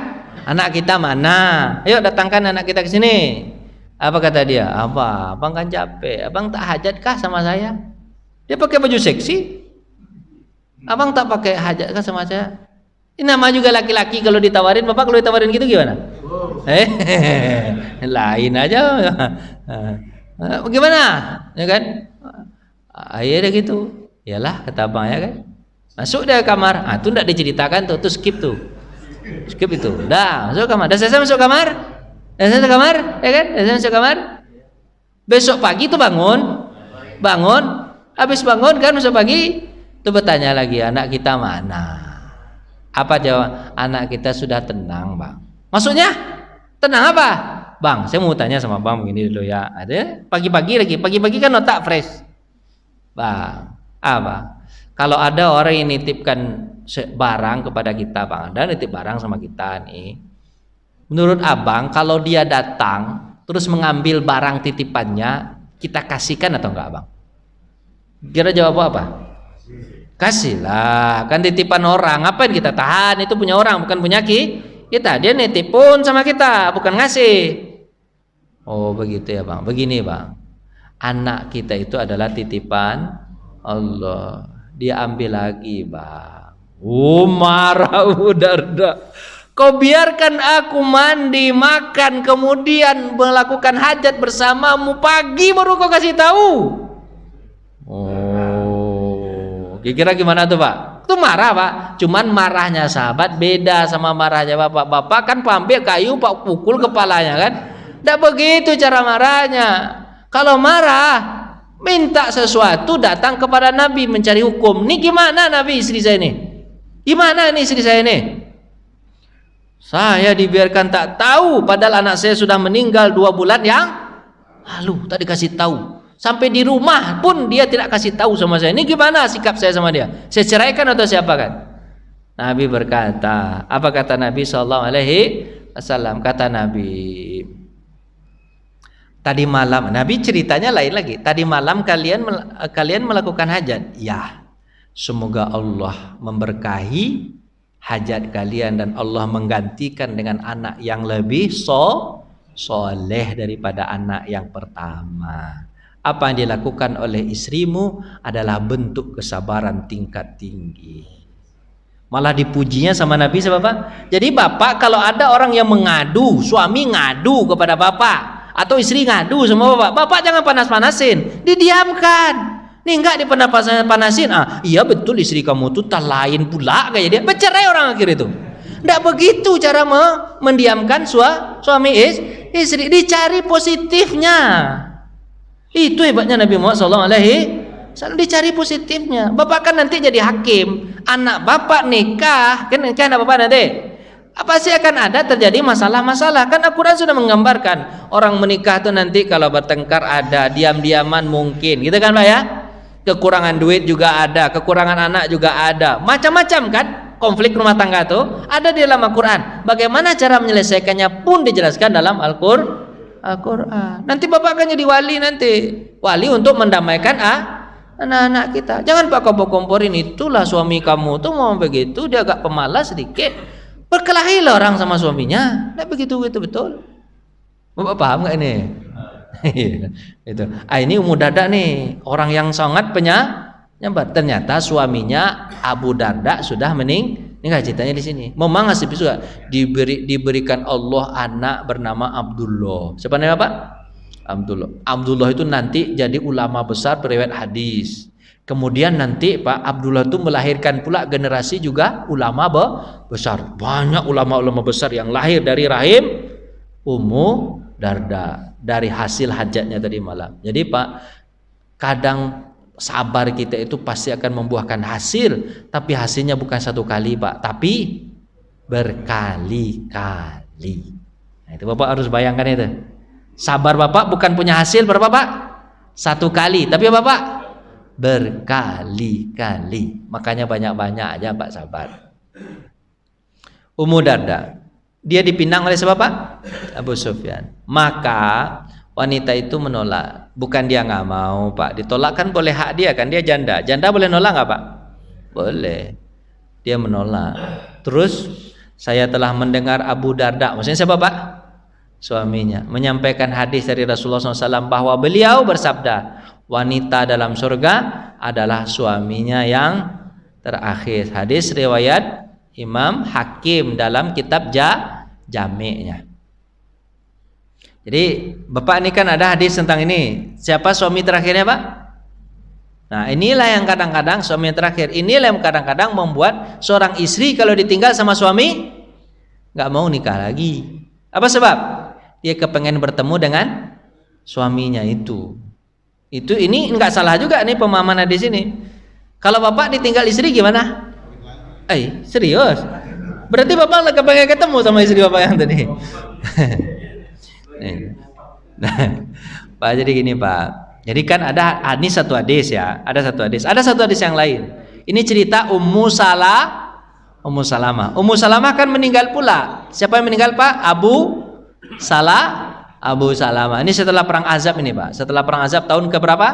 Anak kita mana? Ayo datangkan anak kita ke sini. Apa kata dia? Apa? Abang kan capek. Abang tak hajatkah sama saya? Dia pakai baju seksi. Abang tak pakai hajatkah sama saya? Ini nama juga laki-laki kalau ditawarin. Bapak kalau ditawarin gitu gimana? Lain aja. Gimana? Ya kan? Akhirnya gitu. Yalah kata abang ya kan. Masuk dia ke kamar. Ah tuh enggak diceritakan tuh skip tuh. Skip itu. Dah, masuk kamar. Dah selesai masuk kamar. Dah selesai kamar, ya kan? Dah selesai masuk kamar. Besok pagi tuh bangun. Habis bangun kan masuk pagi, tuh bertanya lagi, anak kita mana? Apa jawab? Anak kita sudah tenang, Bang. Maksudnya? Tenang apa? Bang, saya mau tanya sama Bang begini dulu ya. Ada pagi-pagi lagi. Pagi-pagi kan otak fresh. Bang, apa? Kalau ada orang yang nitipkan barang kepada kita, Bang, ada nitip barang sama kita nih. Menurut Abang, kalau dia datang terus mengambil barang titipannya, kita kasihkan atau enggak, Bang? Kira jawab apa? Kasihlah, kan titipan orang. Ngapain kita tahan? Itu punya orang, bukan punya kita. Dia nitip pun sama kita, bukan ngasih. Oh begitu ya Bang. Begini Bang, anak kita itu adalah titipan Allah. Dia ambil lagi Bang. Marah Ummu Darda. Kau biarkan aku mandi, makan, kemudian melakukan hajat bersamamu, pagi baru kau kasih tahu. Oh, kira-kira gimana tuh Pak? Itu marah Pak. Cuman marahnya sahabat beda sama marahnya Bapak. Bapak kan ambil kayu Pak pukul kepalanya kan. Tidak begitu cara marahnya. Kalau marah minta sesuatu datang kepada Nabi mencari hukum. Nih gimana Nabi istri saya ini? Gimana nih istri saya ini? Saya dibiarkan tak tahu padahal anak saya sudah meninggal 2 bulan yang lalu, tak dikasih tahu. Sampai di rumah pun dia tidak kasih tahu sama saya. Ini gimana sikap saya sama dia? Saya ceraikan atau siapa kan? Nabi berkata, apa kata Nabi SAW? Kata Nabi, tadi malam, Nabi ceritanya lain lagi. Tadi malam kalian melakukan hajat. Ya, semoga Allah memberkahi hajat kalian dan Allah menggantikan dengan anak yang lebih soleh daripada anak yang pertama. Apa yang dilakukan oleh istrimu adalah bentuk kesabaran tingkat tinggi. Malah dipujinya sama Nabi Bapak. Jadi bapak kalau ada orang yang mengadu, suami ngadu kepada bapak atau istri ngadu sama bapak, bapak jangan panas-panasin, didiamkan. Nih enggak dipanas-panasin. Iya betul istri kamu tuh tak lain pula kayak dia. Bercerai orang akhir itu. Enggak begitu cara mendiamkan suami istri, dicari positifnya. Itu hebatnya Nabi Muhammad SAW, dicari positifnya. Bapak kan nanti jadi hakim, anak bapak nikah, kan anak bapak nanti apa sih akan ada terjadi masalah-masalah. Kan Al-Quran sudah menggambarkan orang menikah tuh nanti kalau bertengkar ada, diam-diaman mungkin, gitu kan Pak ya. Kekurangan duit juga ada, kekurangan anak juga ada, macam-macam kan. Konflik rumah tangga tuh ada di dalam Al-Quran. Bagaimana cara menyelesaikannya pun dijelaskan dalam Al-Quran. Nanti bapak akan jadi wali nanti, wali untuk mendamaikan anak-anak kita. Jangan pak kompor-komporin, itulah suami kamu tuh mau begitu, dia agak pemalas sedikit. Berkelahilah orang sama suaminya. Nah begitu betul. Bapak paham nggak ini? Itu. Ini Ummu Darda nih, orang yang sangat penyambat. Ternyata suaminya Abu Darda sudah meninggal. Ini nggak ceritanya di sini. Memang nasib juga diberikan Allah anak bernama Abdullah. Siapa namanya Pak? Abdullah. Abdullah itu nanti jadi ulama besar periwayat hadis. Kemudian nanti Pak Abdullah itu melahirkan pula generasi juga ulama besar. Banyak ulama-ulama besar yang lahir dari rahim Ummu Darda dari hasil hajatnya tadi malam. Jadi Pak, kadang sabar kita itu pasti akan membuahkan hasil, tapi hasilnya bukan satu kali Pak, tapi berkali-kali. Nah, itu Bapak harus bayangkan itu. Sabar Bapak bukan punya hasil berapa Pak? Satu kali, tapi apa Pak? Berkali-kali. Makanya banyak-banyak aja Pak sabar. Ummu Darda, dia dipinang oleh siapa Pak? Abu Sufyan. Maka wanita itu menolak. Bukan dia nggak mau Pak, ditolak kan boleh hak dia kan, dia janda. Janda boleh nolak nggak Pak? Boleh. Dia menolak. Terus saya telah mendengar Abu Darda, maksudnya siapa Pak? Suaminya, menyampaikan hadis dari Rasulullah SAW bahwa beliau bersabda, wanita dalam surga adalah suaminya yang terakhir. Hadis riwayat Imam Hakim dalam kitab Jami'-nya. Jadi Bapak ini kan ada hadis tentang ini. Siapa suami terakhirnya Pak? Nah inilah yang kadang-kadang suami terakhir. Inilah yang kadang-kadang membuat seorang istri kalau ditinggal sama suami nggak mau nikah lagi. Apa sebab? Dia kepengen bertemu dengan suaminya itu. Ini nggak salah juga nih pemahaman hadis ini. Kalau Bapak ditinggal istri gimana? Serius? Berarti Bapak nggak kepengen ketemu sama istri Bapak yang tadi. Nah, Pak, jadi gini Pak. Jadi kan ada ini satu hadis ya, ada satu hadis yang lain. Ini cerita Ummu Salamah. Ummu Salamah kan meninggal pula. Siapa yang meninggal Pak? Abu Salamah. Ini setelah perang Ahzab ini Pak. Setelah perang Ahzab tahun keberapa?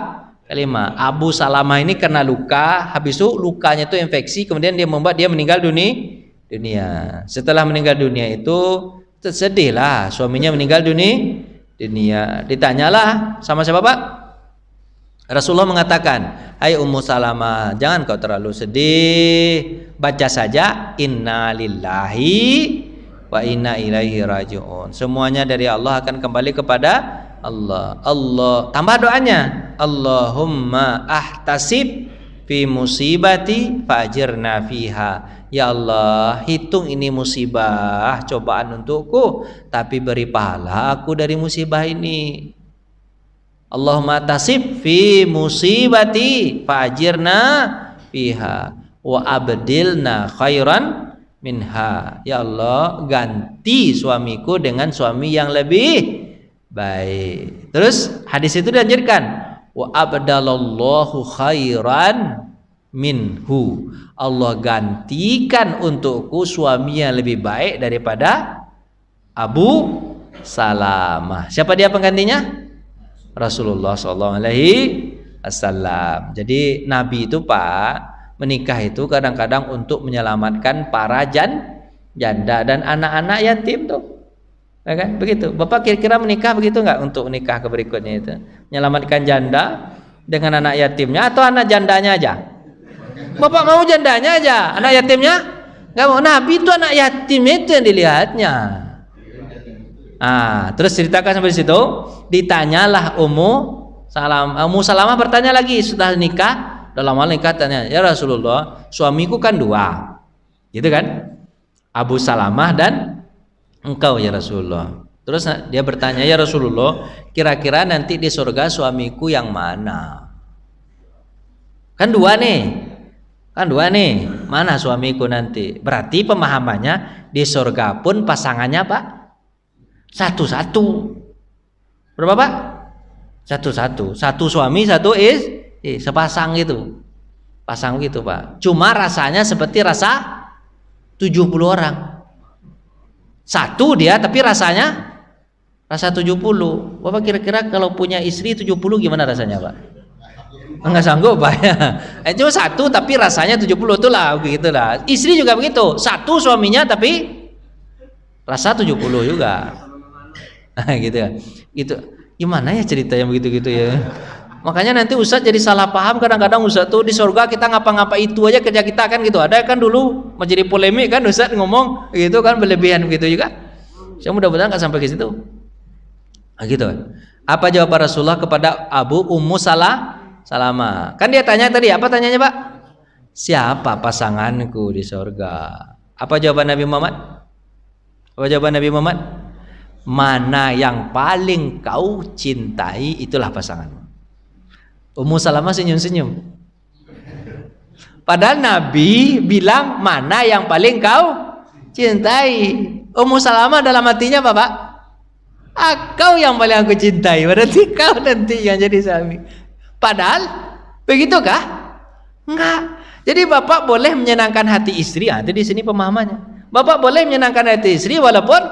Kelima. Abu Salamah ini kena luka, habis itu lukanya itu infeksi, kemudian dia membuat dia meninggal dunia. Setelah meninggal dunia itu sedihlah, suaminya meninggal dunia. Ditanyalah sama siapa Pak? Rasulullah mengatakan, hai Ummu Salamah, jangan kau terlalu sedih, baca saja inna lillahi wa inna ilaihi raji'un. Semuanya dari Allah akan kembali kepada Allah. Tambah doanya, Allahumma ahtasib fi musibati fajirna fiha. Ya Allah, hitung ini musibah, cobaan untukku, tapi beri pahala aku dari musibah ini. Allahumma tasib fi musibati fajirna fiha wa abdilna khairan minha. Ya Allah, ganti suamiku dengan suami yang lebih baik. Terus hadis itu dianjurkan, wa abdalallahu khairan minhu. Allah gantikan untukku suami yang lebih baik daripada Abu Salamah. Siapa dia penggantinya? Rasulullah SAW. Jadi Nabi itu Pak, menikah itu kadang-kadang untuk menyelamatkan para janda dan anak-anak yatim tuh. Ya kan? Begitu. Bapak kira-kira menikah begitu nggak untuk nikah ke berikutnya itu? Menyelamatkan janda dengan anak yatimnya atau anak jandanya aja? Bapak mau jandanya aja, anak yatimnya nggak mau. Nabi itu anak yatim itu yang dilihatnya. Terus ceritakan sampai situ. Ditanyalah Ummu Salamah bertanya lagi setelah nikah. Dalam hal nikah tanya, ya Rasulullah, suamiku kan 2, gitu kan? Abu Salamah dan engkau ya Rasulullah. Terus dia bertanya, ya Rasulullah, kira-kira nanti di surga suamiku yang mana? Kan 2 nih, mana suamiku nanti? Berarti pemahamannya di surga pun pasangannya Pak satu-satu. Berapa Pak? Satu-satu. Satu suami, satu sepasang gitu. Pasang gitu Pak. Cuma rasanya seperti rasa 70 orang. Satu dia tapi rasanya rasa 70. Bapak kira-kira kalau punya istri 70 gimana rasanya Pak? Enggak sanggup Pak ya. Cuma satu tapi rasanya 70, itulah begitulah. Istri juga begitu. Satu suaminya tapi rasa 70 juga. Gitu ya. Gitu. Gimana ya cerita yang begitu-gitu ya. Makanya nanti Ustadz jadi salah paham kadang-kadang. Ustadz tuh di surga kita ngapa-ngapa itu aja kerja kita kan gitu. Ada kan dulu menjadi polemik kan Ustadz ngomong gitu kan berlebihan begitu juga. Saya mudah-mudahan nggak sampai ke situ. Gitu. Apa jawaban Rasulullah kepada Ummu Salamah? Kan dia tanya tadi, apa tanyanya Pak? Siapa pasanganku di surga? Apa jawaban Nabi Muhammad? Apa jawaban Nabi Muhammad? Mana yang paling kau cintai, itulah pasanganmu. Ummu Salamah senyum-senyum. Padahal Nabi bilang mana yang paling kau cintai. Ummu Salamah dalam hatinya apa Pak? Kau yang paling aku cintai. Berarti kau nanti yang jadi suami. Padahal begitukah? Enggak. Jadi Bapak boleh menyenangkan hati istri. Itu di sini pemahamannya. Bapak boleh menyenangkan hati istri walaupun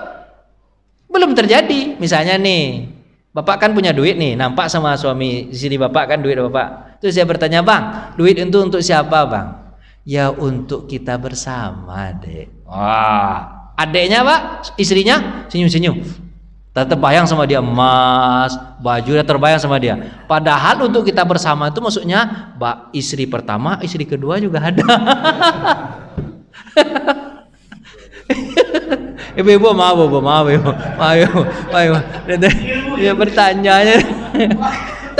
belum terjadi. Misalnya nih, Bapak kan punya duit nih, nampak sama suami di sini Bapak kan duit Bapak. Terus saya bertanya, "Bang, duit itu untuk siapa, Bang?" "Ya untuk kita bersama, Dek." Wah, adeknya Pak, istrinya senyum-senyum. Terbayang sama dia emas, baju udah terbayang sama dia. Padahal untuk kita bersama itu maksudnya istri pertama, istri kedua juga ada. Ibu maaf ibu. Dia bertanya.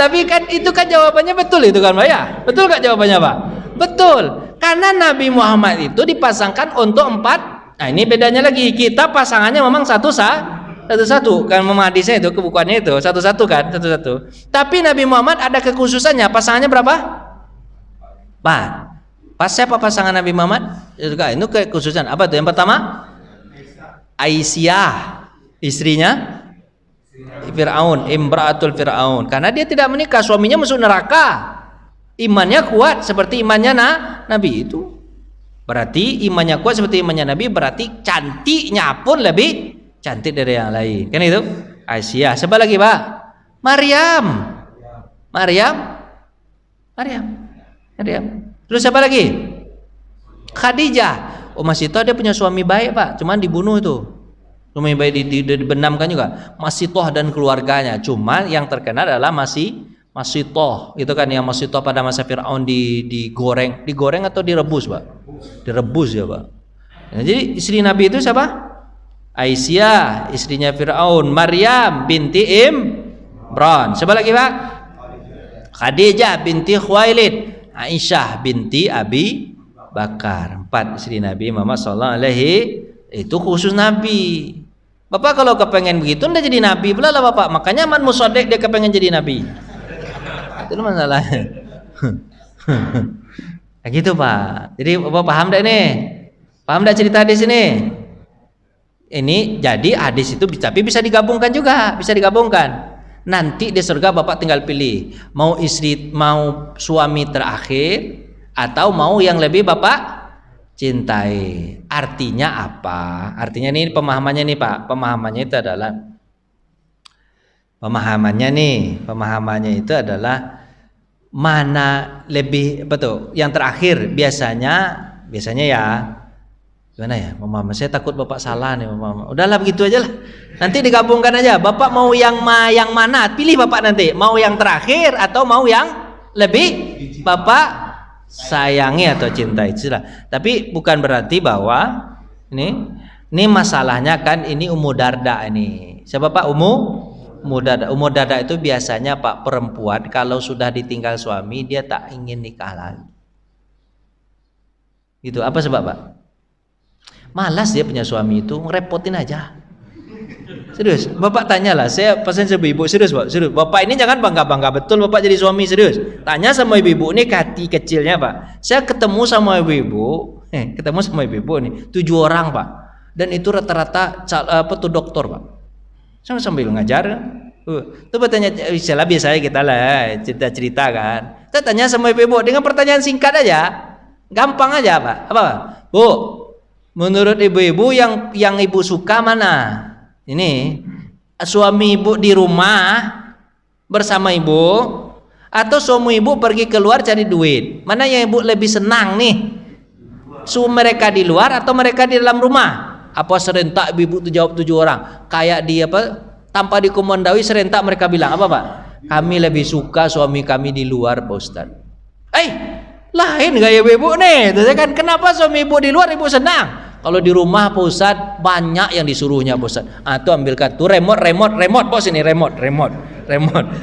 Tapi kan itu kan jawabannya betul itu kan Pak ya? Betul gak jawabannya Pak? Betul. Karena Nabi Muhammad itu dipasangkan untuk 4. Nah ini bedanya lagi. Kita pasangannya memang satu-satu kan, hadisnya itu kebukuannya itu satu-satu kan, satu-satu. Tapi Nabi Muhammad ada kekhususannya. Pasangannya berapa? 4. Pas siapa pasangan Nabi Muhammad? Itu kekhususan. Apa tuh? Yang pertama? Aisyah, istrinya Fir'aun, imra'atul Fir'aun. Karena dia tidak menikah, suaminya masuk neraka. Imannya kuat seperti imannya Nabi itu. Berarti imannya kuat seperti imannya Nabi, berarti cantiknya pun lebih cantik dari yang lain. Kan itu? Aisyah. Siapa lagi, Pak? Maryam. Terus siapa lagi? Khadijah. Masih tahu dia punya suami baik Pak, cuman dibunuh itu. Suami baik dibenamkan juga. Masitoh dan keluarganya. Cuma yang terkenal adalah Masitoh. Itu kan yang Masitoh pada masa Fir'aun digoreng atau direbus Pak? Direbus ya Pak. Nah, jadi istri Nabi itu siapa? Aisyah, istrinya Fir'aun. Maryam binti Imran. Siapa lagi Pak? Khadijah binti Khuwailid. Aisyah binti Abi Bakar. 4 istri Nabi Muhammad SAW. Itu khusus Nabi. Bapak kalau kepengen begitu udah jadi Nabi pula lah Bapak. Makanya Man Musaddiq dia kepengen jadi Nabi. Itu masalahnya. Nah, gitu Pak. Jadi Bapak paham enggak nih? Paham enggak cerita di sini? Ini jadi hadis itu tapi bisa digabungkan juga, bisa digabungkan. Nanti di surga Bapak tinggal pilih, mau suami terakhir atau mau yang lebih Bapak cintai. Artinya apa? Artinya ini pemahamannya nih Pak. Pemahamannya itu adalah mana lebih betul. Yang terakhir biasanya ya Gimana ya, Mama? Saya takut Bapak salah nih, Mama. Udahlah begitu aja lah. Nanti digabungkan aja. Bapak mau yang mana? Pilih Bapak nanti. Mau yang terakhir atau mau yang lebih Bapak sayangi atau cintai. Sudah. Tapi bukan berarti bahwa ini masalahnya kan ini Ummu Darda ini. Siapa Pak? Ummu Darda. Ummu Darda itu biasanya Pak perempuan kalau sudah ditinggal suami dia tak ingin nikah lagi. Gitu. Apa sebab Pak? Malas dia punya suami itu, ngerepotin aja. Serius, Bapak tanyalah, saya pesan sama ibu, serius Pak, serius. Bapak ini jangan bangga-bangga betul Bapak jadi suami, serius. Tanya sama ibu-ibu ini hati kecilnya Pak. Saya ketemu sama ibu-ibu, nih 7 orang Pak. Dan itu rata-rata dokter Pak. Saya sambil ngajar. Tuh bertanya, istilah biasanya kita lah cerita-cerita kan. Saya tanya sama ibu-ibu dengan pertanyaan singkat aja, gampang aja Pak. Apa? Bu, menurut ibu-ibu yang ibu suka mana? Ini suami ibu di rumah bersama ibu atau suami ibu pergi keluar cari duit? Mana yang ibu lebih senang nih? Mereka di luar atau mereka di dalam rumah? Apa serentak ibu tuh jawab 7 orang? Kayak dia apa? Tanpa dikomandoi serentak mereka bilang apa Pak? Kami lebih suka suami kami di luar Pak Ustadz. Lain gaya ibu nih, kan kenapa suami ibu di luar ibu senang? Kalau di rumah Pak Ustadz banyak yang disuruhnya Pak Ustadz. Tuh ambilkan tuh remote bos ini remote.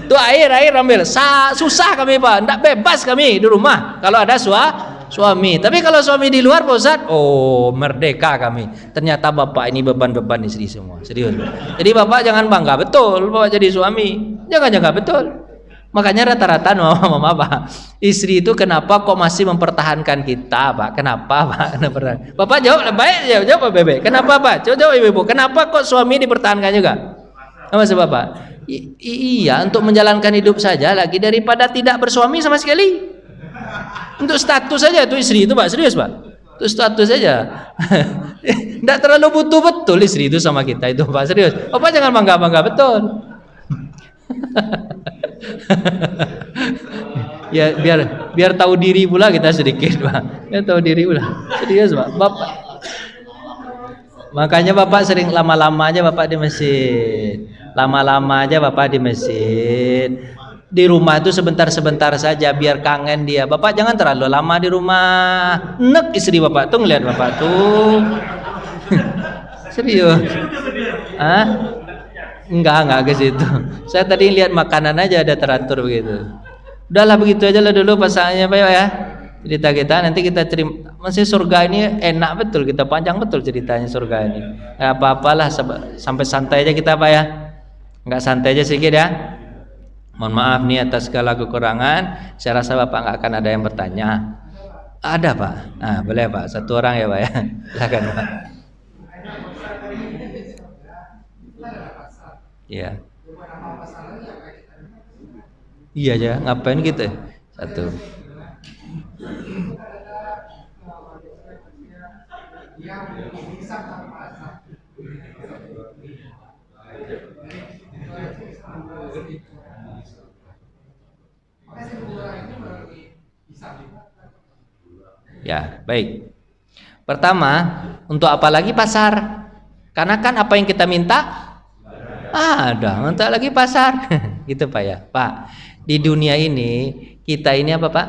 Tuh air ambil. Susah kami Pak, enggak bebas kami di rumah kalau ada suami. Tapi kalau suami di luar Pak Ustadz, oh merdeka kami. Ternyata Bapak ini beban istri semua. Serius. Jadi Bapak jangan bangga betul Bapak jadi suami. Jangan betul. Makanya rata-rata mama Pak, istri itu kenapa kok masih mempertahankan kita Pak? Kenapa Pak? Bapak jawab baik, jawab Bebe. Kenapa Pak? Jawab Ibu. Kenapa kok suami dipertahankan juga? Apa sebab Pak? Iya, untuk menjalankan hidup saja lagi daripada tidak bersuami sama sekali. Untuk status saja itu istri itu Pak, serius Pak. Untuk status saja. Tidak terlalu butuh betul istri itu sama kita itu Pak, serius. Bapak jangan bangga-bangga betul. Ya biar tahu diri pula kita sedikit Pak. Biar tahu diri pula. Serius Pak. Bapak. Makanya Bapak sering lama-lama aja Bapak di masjid. Di rumah itu sebentar-sebentar saja biar kangen dia. Bapak jangan terlalu lama di rumah. Nek istri Bapak tuh ngeliat Bapak tuh. Serius. Enggak ke situ. Saya tadi lihat makanan aja ada teratur begitu. Udahlah begitu aja lah dulu pasangannya Pak ya. Cerita kita nanti kita terima. Masih surga ini enak betul, kita panjang betul ceritanya surga ini. Enggak apa-apalah sampai santai aja kita Pak ya. Enggak santai aja sedikit ya. Mohon maaf nih atas segala kekurangan. Saya rasa Bapak enggak akan ada yang bertanya. Ada Pak. Nah, boleh Pak. 1 orang ya Pak ya. Silakan Pak. Ya. Iya aja, ngapain gitu? 1. Ya, baik. Pertama, untuk apa lagi pasar? Karena kan apa yang kita minta ada, untuk lagi pasar. Gitu Pak ya. Pak, di dunia ini kita ini apa Pak?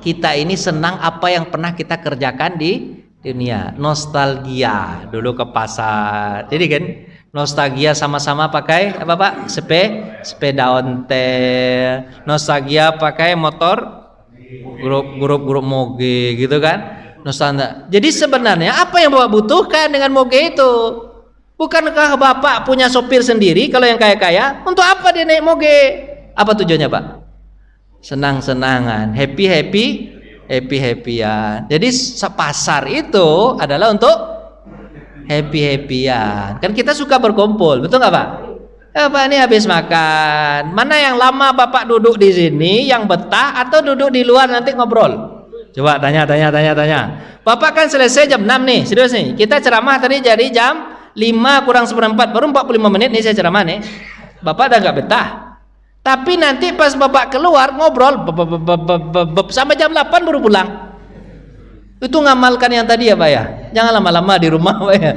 Kita ini senang apa yang pernah kita kerjakan di dunia. Nostalgia dulu ke pasar. Jadi kan nostalgia sama-sama pakai apa Pak? Sepeda ontel. Nostalgia pakai motor grup moge gitu kan. Nostalgia. Jadi sebenarnya apa yang Bapak butuhkan dengan moge itu? Bukankah Bapak punya sopir sendiri kalau yang kaya-kaya? Untuk apa dia naik moge? Apa tujuannya Pak? Senang-senangan, happy-happyan. Jadi pasar itu adalah untuk happy-happyan. Kan kita suka berkumpul, betul nggak Pak? Pak ini habis makan. Mana yang lama Bapak duduk di sini, yang betah atau duduk di luar nanti ngobrol? Coba tanya. Bapak kan selesai jam 6 nih, serius nih. Kita ceramah tadi jadi jam 5 kurang 1/4, baru 45 menit nih saya ceramah nih. Bapak udah nggak betah. Tapi nanti pas Bapak keluar ngobrol sampai jam 8 baru pulang. Itu ngamalkan yang tadi ya Pak ya. Jangan lama-lama di rumah Pak ya.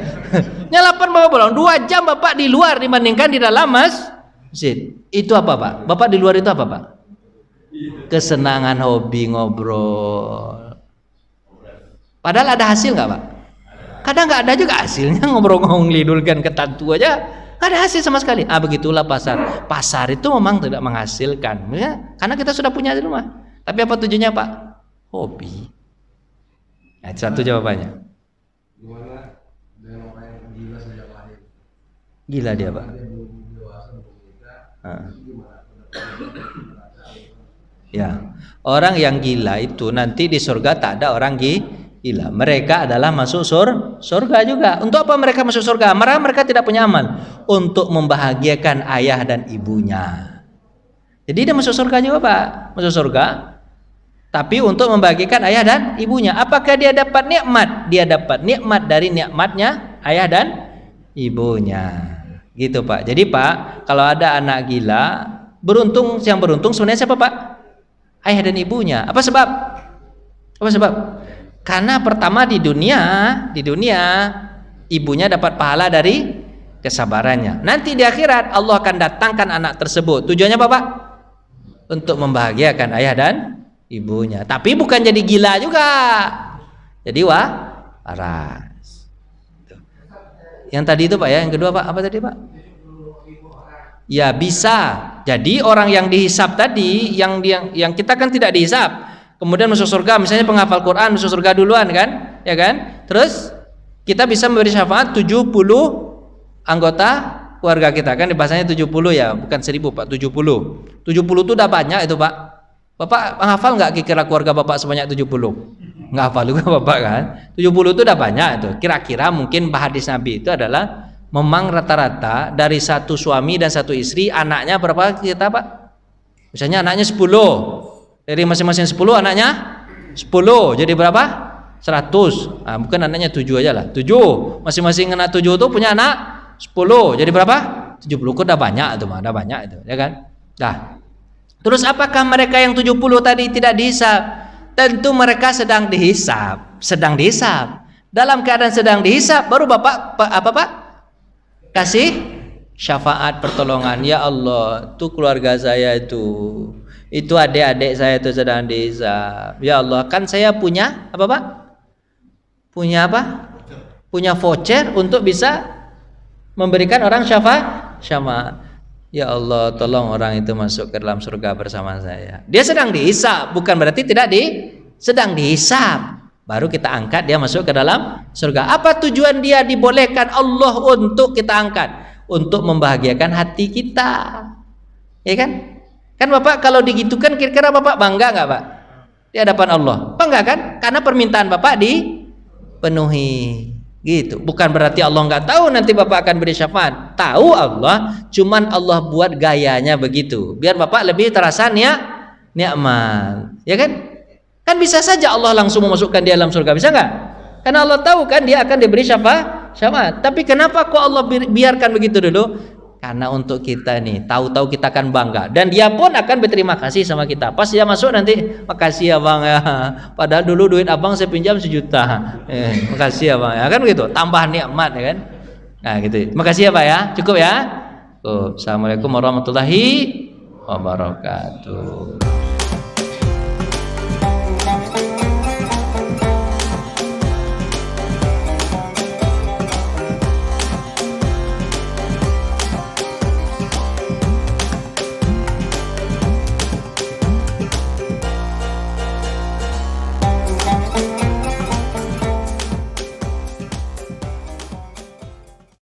Nyalapan Bapak pulang 2 jam Bapak di luar dibandingkan di dalam masjid. Itu apa Pak? Bapak di luar itu apa Pak? Kesenangan, hobi, ngobrol. Padahal ada hasil nggak Pak? Kadang nggak ada juga hasilnya, ngobrol-ngobrol ngelidulkan ke tantu aja nggak ada hasil sama sekali. Begitulah pasar. Pasar itu memang tidak menghasilkan ya, karena kita sudah punya di rumah. Tapi apa tujuannya Pak? Hobi. Nah, satu jawabannya. Gimana dengan orang yang gila sejak lahir? Gila dia Pak. Dia belum dewasa, belum menikah. Gimana? Ya, orang yang gila itu nanti di surga tak ada orang gila. Mereka adalah masuk surga juga. Untuk apa mereka masuk surga? Mereka tidak punya amal. Untuk membahagiakan ayah dan ibunya. Jadi dia masuk surga juga Pak. Masuk surga. Tapi untuk membahagiakan ayah dan ibunya. Apakah dia dapat nikmat? Dia dapat nikmat dari nikmatnya ayah dan ibunya. Gitu Pak. Jadi Pak, kalau ada anak gila, yang beruntung sebenarnya siapa Pak? Ayah dan ibunya. Apa sebab? Karena pertama di dunia ibunya dapat pahala dari kesabarannya. Nanti di akhirat Allah akan datangkan anak tersebut. Tujuannya apa Pak? Untuk membahagiakan ayah dan ibunya. Tapi bukan jadi gila juga. Jadi waras. Yang tadi itu Pak ya, yang kedua Pak, apa tadi Pak? Ya bisa. Jadi orang yang dihisap tadi, yang kita kan tidak dihisap, kemudian masuk surga, misalnya penghafal Quran masuk surga duluan kan, ya kan? Terus kita bisa memberi syafaat 70 anggota keluarga kita kan, bahasanya 70 ya, bukan 1000 Pak, 70 itu udah banyak itu Pak. Bapak menghafal nggak kira-kira keluarga Bapak sebanyak 70? Nggak hafal juga Bapak kan? 70 itu udah banyak itu. Kira-kira mungkin hadis Nabi itu adalah memang rata-rata dari satu suami dan satu istri anaknya berapa kita Pak? Misalnya anaknya 10, dari masing-masing 10 anaknya 10, jadi berapa? 100. Nah, bukan anaknya 7 aja lah, 7, masing-masing anak 7 itu punya anak 10, jadi berapa? 70. Udah banyak itu Pak, udah banyak itu ya kan? Nah, terus apakah mereka yang 70 tadi tidak dihisap? Tentu mereka sedang dihisap. Dalam keadaan sedang dihisap baru Bapak apa Pak? Kasih syafaat pertolongan. Ya Allah, itu keluarga saya itu adik-adik saya itu sedang dihisap. Ya Allah, kan saya punya apa Pak? Punya apa? Punya voucher untuk bisa memberikan orang syafaat. Ya Allah, tolong orang itu masuk ke dalam surga bersama saya. Dia sedang dihisap, bukan berarti sedang dihisap. Baru kita angkat dia masuk ke dalam surga. Apa tujuan dia dibolehkan Allah untuk kita angkat? Untuk membahagiakan hati kita. Ya kan? Kan Bapak kalau digitukan kira-kira Bapak bangga nggak Pak? Di hadapan Allah. Bangga kan? Karena permintaan Bapak dipenuhi. Gitu. Bukan berarti Allah nggak tahu nanti Bapak akan beri syafaat. Tahu Allah, cuman Allah buat gayanya begitu. Biar Bapak lebih terasa nikmat. Ya kan? Kan bisa saja Allah langsung memasukkan dia dalam surga, bisa nggak? Karena Allah tahu kan dia akan diberi syafaat. Tapi kenapa kok Allah biarkan begitu dulu? Karena untuk kita nih, tahu-tahu kita akan bangga dan dia pun akan berterima kasih sama kita. Pas dia masuk nanti, makasih ya Bang ya. Padahal dulu duit Abang saya pinjam 1 juta. Makasih ya Bang ya. Kan begitu, tambah nikmat ya kan? Nah, gitu. Makasih ya Pak ya. Cukup ya. Assalamualaikum warahmatullahi wabarakatuh.